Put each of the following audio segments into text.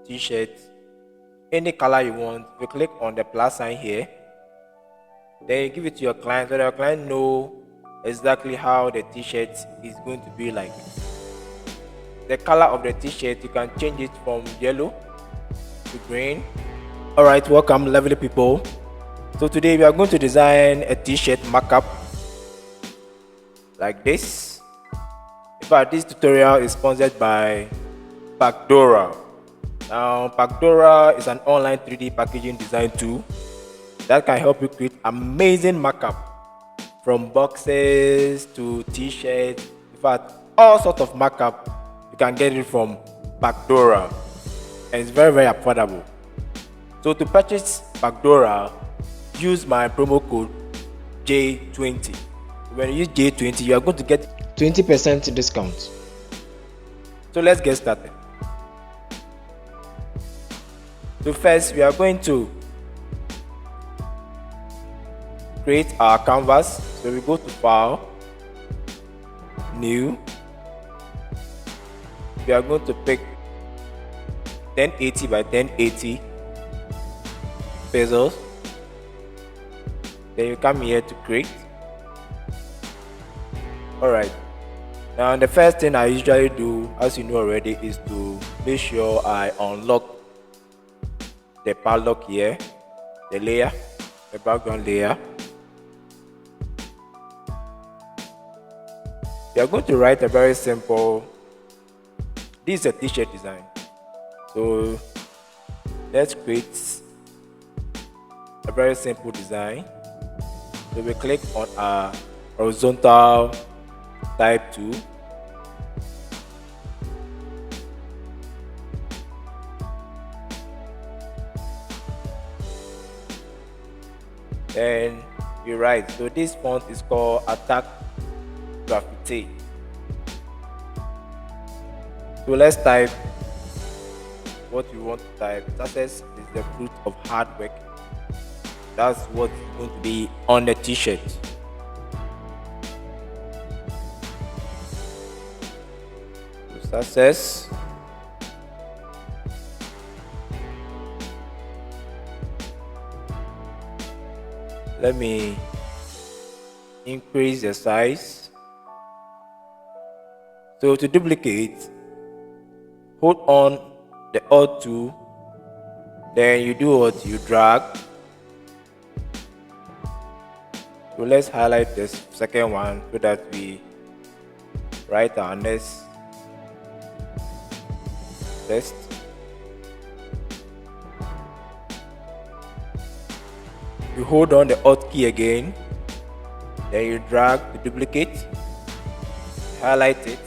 t-shirt, any color you want. You click on the plus sign here, then you give it to your client so that your client know exactly how the t-shirt is going to be like. The color of the t-shirt, you can change it from yellow to green. All right, welcome lovely people. So today we are going to design a t-shirt markup like this. In fact, this tutorial is sponsored by Pacdora. Now, Pacdora is an online 3D packaging design tool that can help you create amazing markup from boxes to t-shirts. In fact, all sorts of markup, you can get it from Pacdora, and it's very affordable. So to purchase Pacdora, use my promo code J20. When you use J20, you are going to get 20% discount. So let's get started. So first, we are going to create our canvas. So we go to File, New. We are going to pick 1080 by 1080 pixels. Then you come here to create. Alright, now the first thing I usually do, as you know already, is to make sure I unlock the padlock here, the layer, the background layer. We are going to write a very simple, this is a t-shirt design. So let's create a very simple design. So we click on our horizontal type tool. Then you write. So this font is called Attack Graffiti. So let's type what you want to type. Success is the fruit of hard work. That's what's going to be on the t-shirt. So success. Let me increase the size. So to duplicate, hold on the Alt tool, then you do what? You drag. So let's highlight this second one so that we write our next text. You hold on the Alt key again, then you drag to duplicate, highlight it,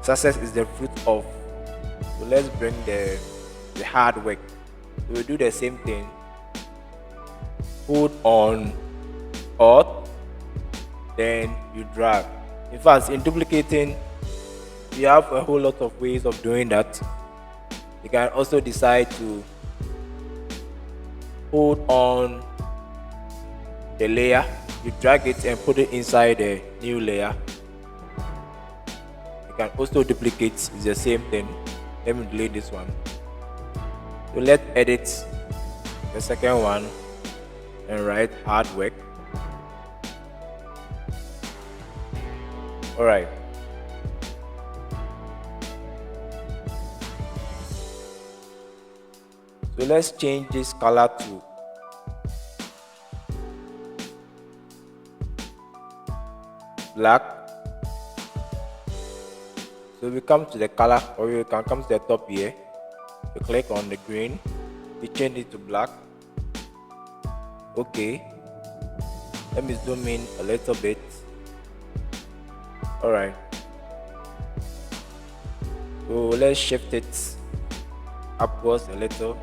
success is the fruit of. So let's bring the hard work. So we do the same thing, hold on Alt, then you drag. In fact, in duplicating, you have a whole lot of ways of doing that. You can also decide to hold on the layer, you drag it and put it inside the new layer. You can also duplicate, it's the same thing. Let me delete this one. So let's edit the second one and write hard work. Alright. So let's change this color to black. So we come to the color, or you can come to the top here. You click on the green, you change it to black. Okay. Let me zoom in a little bit. Alright. So let's shift it upwards a little.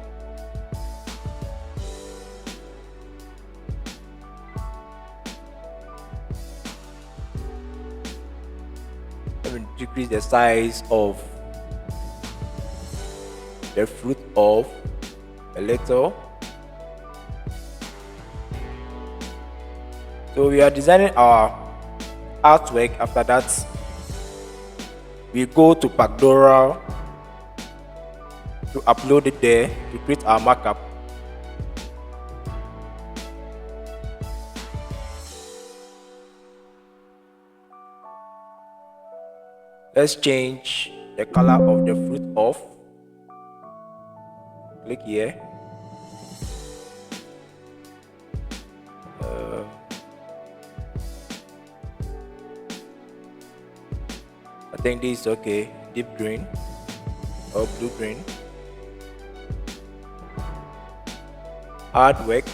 Let me decrease the size of the fruit of a little. So we are designing our artwork. After that, we go to Pacdora to upload it there to create our markup. Let's change the color of the fruit off. Click here. I think this is okay. Deep green or blue green. Artwork.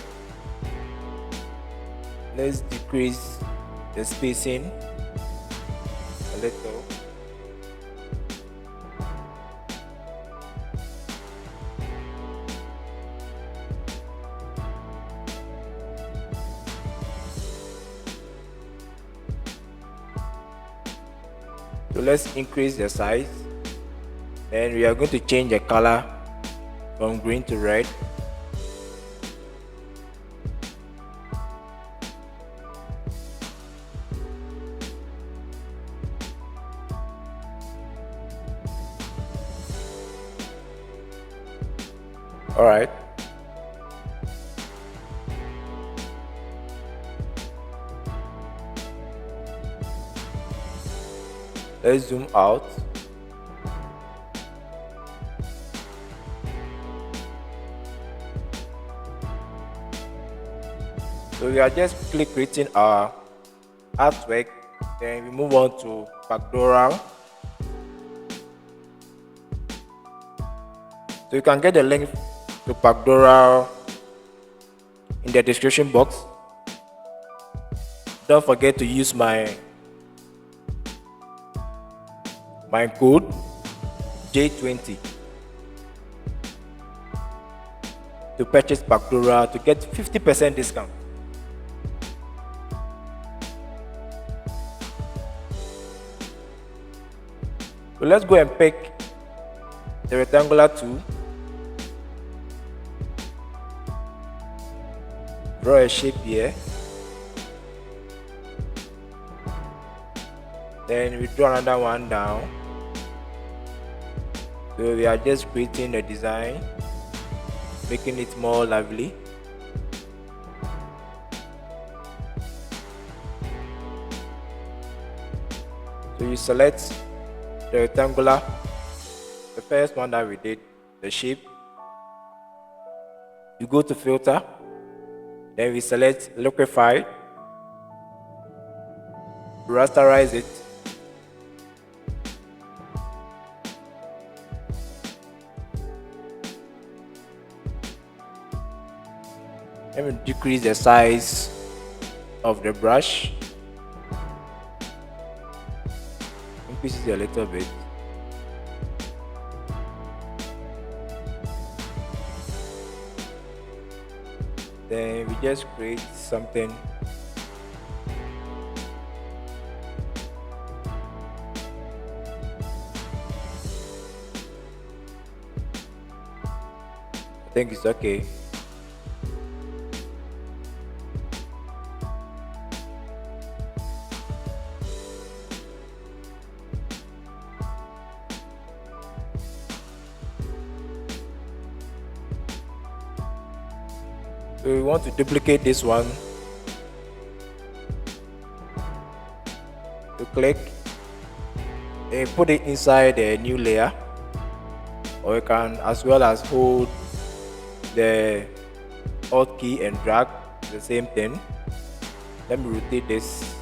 Let's decrease the spacing a little. So let's increase the size. Then we are going to change the color from green to red. All right. Let's zoom out. So we are just quickly creating our artwork. Then we move on to Pacdora. So you can get the link to Pacdora in the description box. Don't forget to use my code J20 to purchase Pacdora to get 50% discount. So let's go and pick the rectangular tool, draw a shape here, then we draw another one down. So we are just creating a design, making it more lively. So you select the rectangular, the first one that we did, the shape. You go to filter, then we select liquify, rasterize it. Let me decrease the size of the brush, increase it a little bit. Then we just create something. I think it's okay. So we want to duplicate this one. You click and put it inside a new layer, or you can as well as hold the Alt key and drag the same thing. Let me rotate this.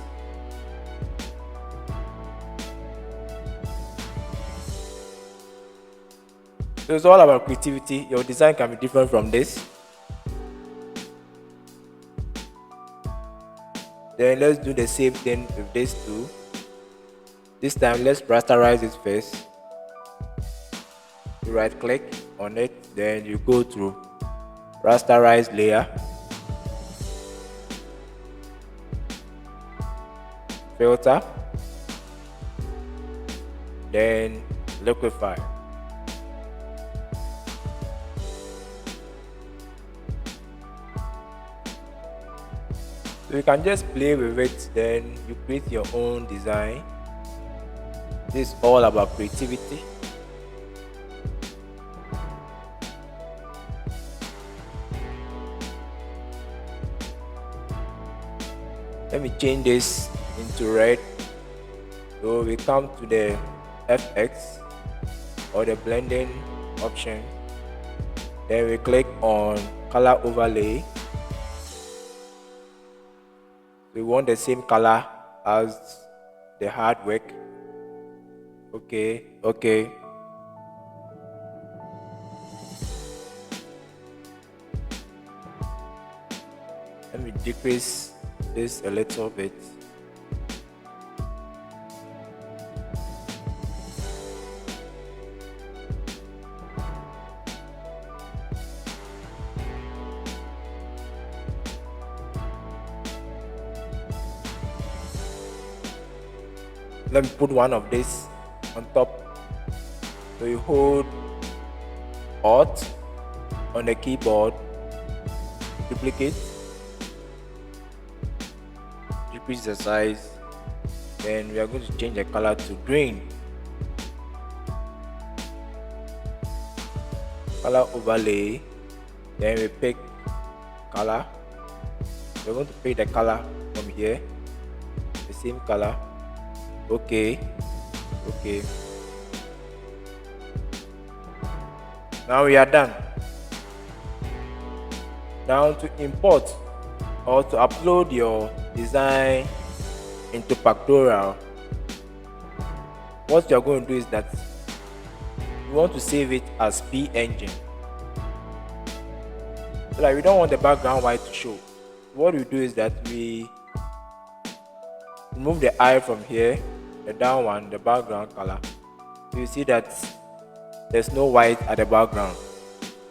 So it's all about creativity. Your design can be different from this. Then let's do the same thing with this too. This time let's rasterize it first. You right click on it, then you go to rasterize layer, filter, then liquify. So you can just play with it, then you create your own design. This is all about creativity. Let me change this into red. So we come to the FX or the blending option. Then we click on color overlay. We want the same color as the artwork. Okay. Let me decrease this a little bit. Let me put one of this on top. So you hold Alt on the keyboard, duplicate, decrease the size, then we are going to change the color to green. Color overlay, then we pick color. We're going to pick the color from here, the same color. Okay. Now we are done. Now to import or to upload your design into Pacdora, what you are going to do is that you want to save it as PNG. So that we don't want the background white to show. What we do is that we remove the eye from here, the down one, the background color. So you see that there's no white at the background.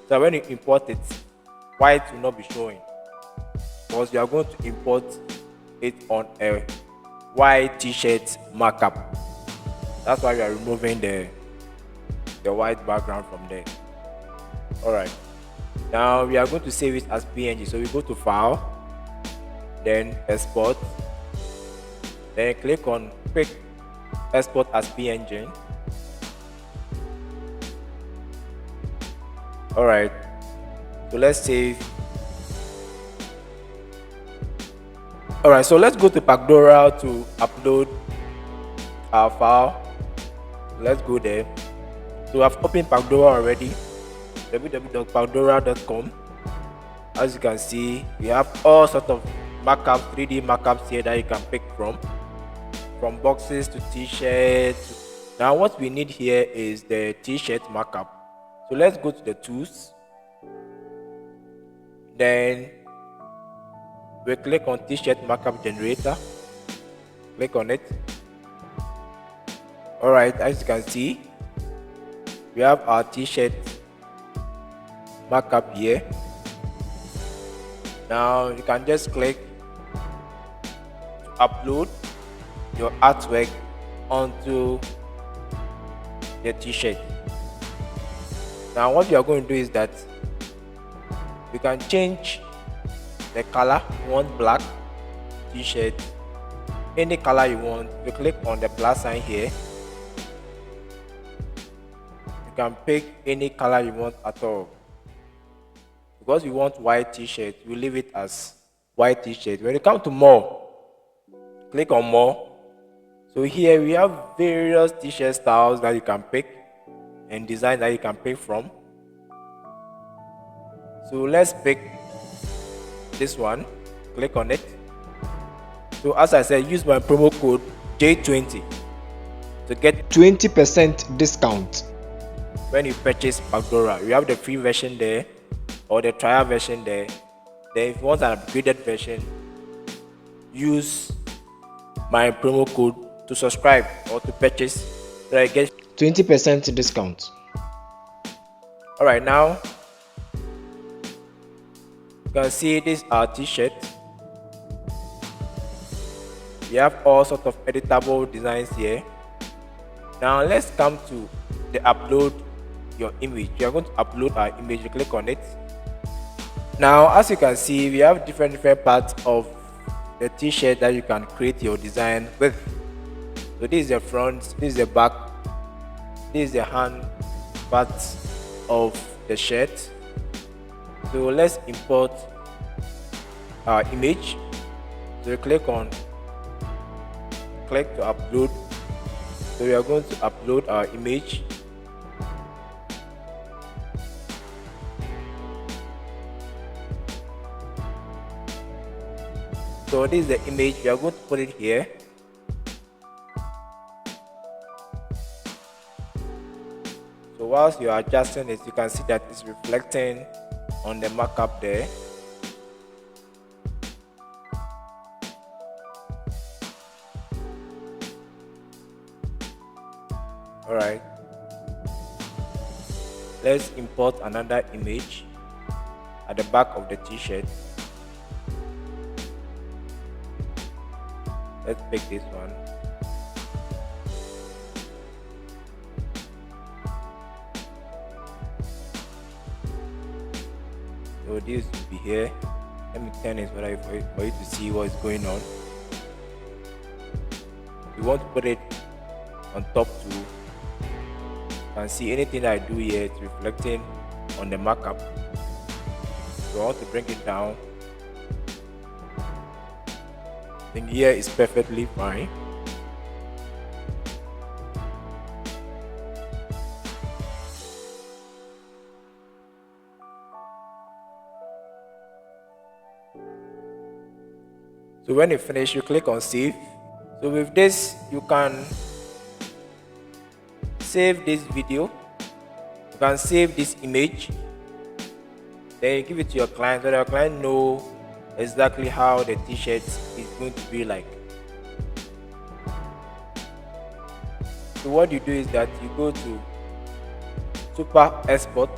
So when you import it, white will not be showing, because you are going to import it on a white t-shirt markup. That's why we are removing the white background from there. Alright, now we are going to save it as PNG. So we go to File, then Export, then click on Quick Export as PNG. Alright, so let's save. Alright, so let's go to Pacdora to upload our file. Let's go there. So I've opened Pacdora already, www.pacdora.com. As you can see, we have all sorts of markups, 3D markups here that you can pick from boxes to t-shirts. Now what we need here is the t-shirt markup. So let's go to the tools, then we click on t-shirt markup generator, click on it. Alright, as you can see, we have our t-shirt markup here. Now you can just click to upload your artwork onto the t-shirt. Now what you are going to do is that you can change the color. You want black t-shirt, any color you want. You click on the plus sign here. You can pick any color you want at all. Because we want white t-shirt, we leave it as white t-shirt. When you come to more, click on more. So here we have various t-shirt styles that you can pick and design that you can pick from. So let's pick this one, click on it. So as I said, use my promo code J20 to get 20% discount when you purchase Pacdora. You have the free version there or the trial version there. Then if you want an upgraded version, use my promo code to subscribe or to purchase, so I get 20% discount. Alright, now you can see this our t-shirt. We have all sorts of editable designs here. Now let's come to the upload your image. We are going to upload our image. You click on it. Now as you can see, we have different parts of the t-shirt that you can create your design with. So this is the front, this is the back, this is the hand part of the shirt. So let's import our image. So click to upload. So we are going to upload our image. So this is the image, we are going to put it here. So whilst you are adjusting it, you can see that it's reflecting on the markup there. Alright, let's import another image at the back of the t-shirt. Let's pick this one. So this will be here. Let me turn it for you to see what is going on. We want to put it on top too. You can see anything that I do here, it's reflecting on the markup. So I want to bring it down. I think here is perfectly fine. So when you finish, you click on save. So with this, you can save this video, you can save this image, then you give it to your client so that your client know exactly how the t-shirt is going to be like. So what you do is that you go to super export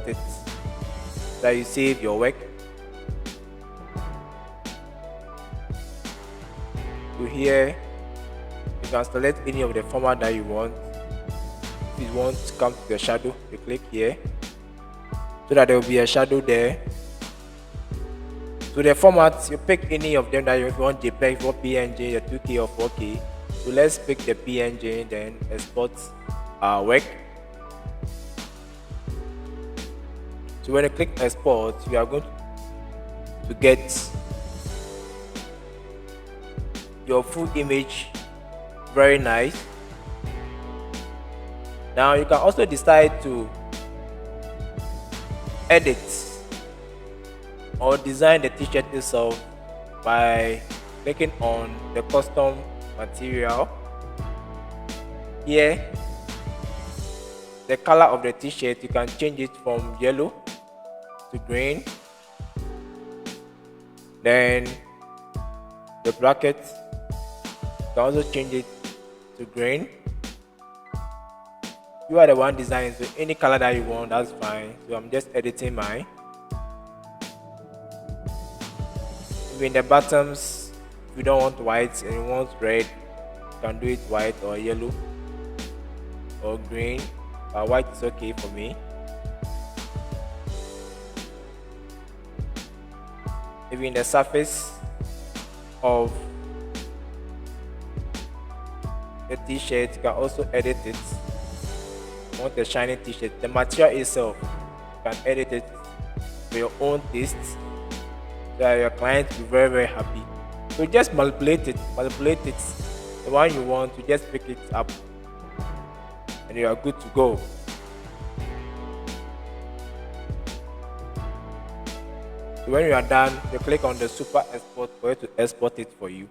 it, that you save your work. So here you can select any of the format that you want. If you want to come to the shadow, you click here so that there will be a shadow there. So the formats, you pick any of them that you want: JPEG, for PNG, the 2K or 4K. So let's pick the PNG, then export our work. So when you click export, you are going to get your full image. Very nice. Now you can also decide to edit or design the t-shirt itself by clicking on the custom material. Here, the color of the t-shirt, you can change it from yellow to green. Then the bracket, you can also change it to green. You are the one designing, so any color that you want, that's fine. So I'm just editing mine. In the bottoms, if you don't want white and you want red, you can do it white or yellow or green, but white is okay for me. Maybe in the surface of the t-shirt, you can also edit it. You want a shiny t-shirt, the material itself, you can edit it for your own taste, so that your client will be very, very happy. So just manipulate it, the one you want, you just pick it up and you are good to go. So when you are done, you click on the super export for it to export it for you.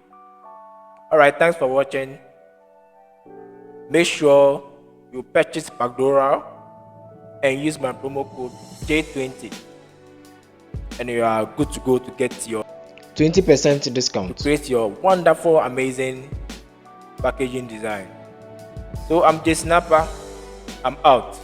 Alright, thanks for watching. Make sure you purchase Pacdora and use my promo code J20 and you are good to go to get your 20% discount. to create your wonderful, amazing packaging design. So I'm J Snapper, I'm out.